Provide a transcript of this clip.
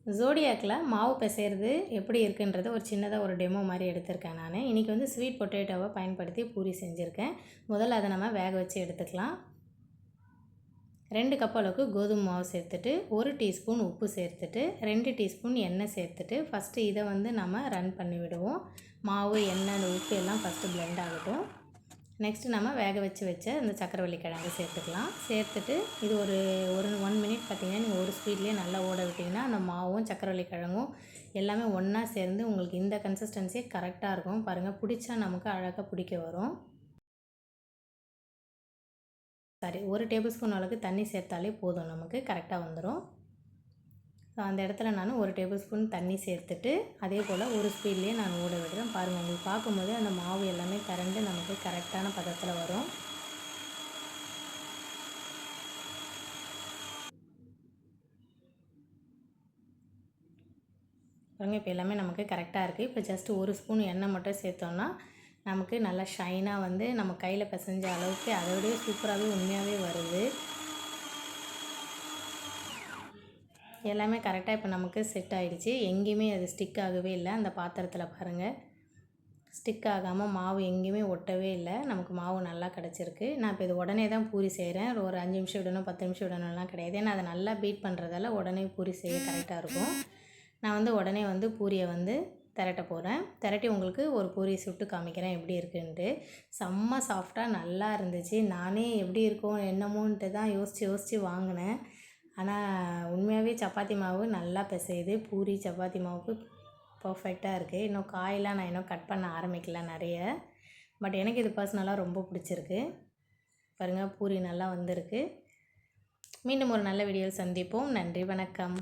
ஜோடியாக்கில் மாவு பிசைறது எப்படி இருக்குன்றது ஒரு சின்னதாக ஒரு டெமோ மாதிரி எடுத்திருக்கேன் நான். இன்றைக்கி வந்து ஸ்வீட் பொட்டேட்டோவை பயன்படுத்தி பூரி செஞ்சுருக்கேன். முதல்ல அதை நம்ம வேக வச்சு எடுத்துக்கலாம். 2 கப் அளவுக்கு கோதுமை மாவு சேர்த்துட்டு 1 டீஸ்பூன் உப்பு சேர்த்துட்டு 2 டீஸ்பூன் எண்ணெய் சேர்த்துட்டு ஃபஸ்ட்டு இதை வந்து நம்ம ரன் பண்ணி விடுவோம். மாவு, எண்ணெய், அந்த உப்பு எல்லாம் ஃபஸ்ட்டு பிளெண்ட் ஆகட்டும். நெக்ஸ்ட்டு நம்ம வேக வச்ச அந்த சக்கரவள்ளி கிழங்கு சேர்த்துக்கலாம். சேர்த்துட்டு இது ஒரு 1 மினிட் பார்த்திங்கன்னா நீங்கள் ஒரு ஸ்பீட்லேயே நல்லா ஓட விட்டிங்கன்னா அந்த மாவும் சக்கரவள்ளி கிழங்கும் எல்லாமே ஒன்றா சேர்ந்து உங்களுக்கு இந்த கன்சிஸ்டன்சியே கரெக்டாக இருக்கும். பாருங்கள், பிடிச்சா நமக்கு அழகாக பிடிக்க வரும். சரி, 1 டேபிள் ஸ்பூன் அளவுக்கு தண்ணி சேர்த்தாலே போதும், நமக்கு கரெக்டாக வந்துடும். ஸோ அந்த இடத்துல நான் 1 டேபிள் ஸ்பூன் தண்ணி சேர்த்துட்டு அதே போல் ஒரு ஸ்பீட்லேயே நான் ஓட விடுறேன். பாருங்கள், உங்களுக்கு பார்க்கும்போது அந்த மாவு எல்லாமே கரண்டு நமக்கு கரெக்டான பதத்தில் வரும். பாருங்கள், இப்போ எல்லாமே நமக்கு கரெக்டாக இருக்குது. இப்போ ஜஸ்ட்டு 1 ஸ்பூன் எண்ணெய் மட்டும் சேர்த்தோன்னா நமக்கு நல்லா ஷைனாக வந்து நம்ம கையில் பிசைஞ்ச அளவுக்கு அதை விட சூப்பராகவே உண்மையாகவே வருது. எல்லாமே கரெக்டாக இப்போ நமக்கு செட் ஆகிடுச்சு. எங்கேயுமே அது ஸ்டிக் ஆகவே இல்லை. அந்த பாத்திரத்தில் பாருங்கள், ஸ்டிக் ஆகாமல் மாவு எங்கேயுமே ஒட்டவே இல்லை. நமக்கு மாவு நல்லா கிடச்சிருக்கு. நான் இப்போ இது உடனே தான் பூரி செய்கிறேன். ஒரு 5 நிமிஷம் விடணும், 10 நிமிஷம் விடணும்லாம் கிடையாது. ஏன்னா அதை நல்லா பீட் பண்ணுறதால உடனே பூரி செய்ய கரெக்டாக இருக்கும். நான் வந்து உடனே வந்து பூரியை வந்து திரட்ட போகிறேன். திரட்டி உங்களுக்கு ஒரு பூரி சுட்டு காமிக்கிறேன் எப்படி இருக்குன்ட்டு. செம்ம சாஃப்டாக நல்லா இருந்துச்சு. நானே எப்படி இருக்கும் என்னமோன்ட்டு தான் யோசித்து வாங்கினேன். ஆனால் உண்மையாகவே சப்பாத்தி மாவு நல்லா பிசையுது. பூரி சப்பாத்தி மாவுக்கு பர்ஃபெக்டாக இருக்குது. இன்னும் காயெலாம் நான் இன்னும் கட் பண்ண ஆரம்பிக்கல நிறைய. பட் எனக்கு இது பர்சனலாக ரொம்ப பிடிச்சிருக்கு. பாருங்கள், பூரி நல்லா வந்திருக்கு. மீண்டும் ஒரு நல்ல வீடியோவில் சந்திப்போம். நன்றி, வணக்கம்.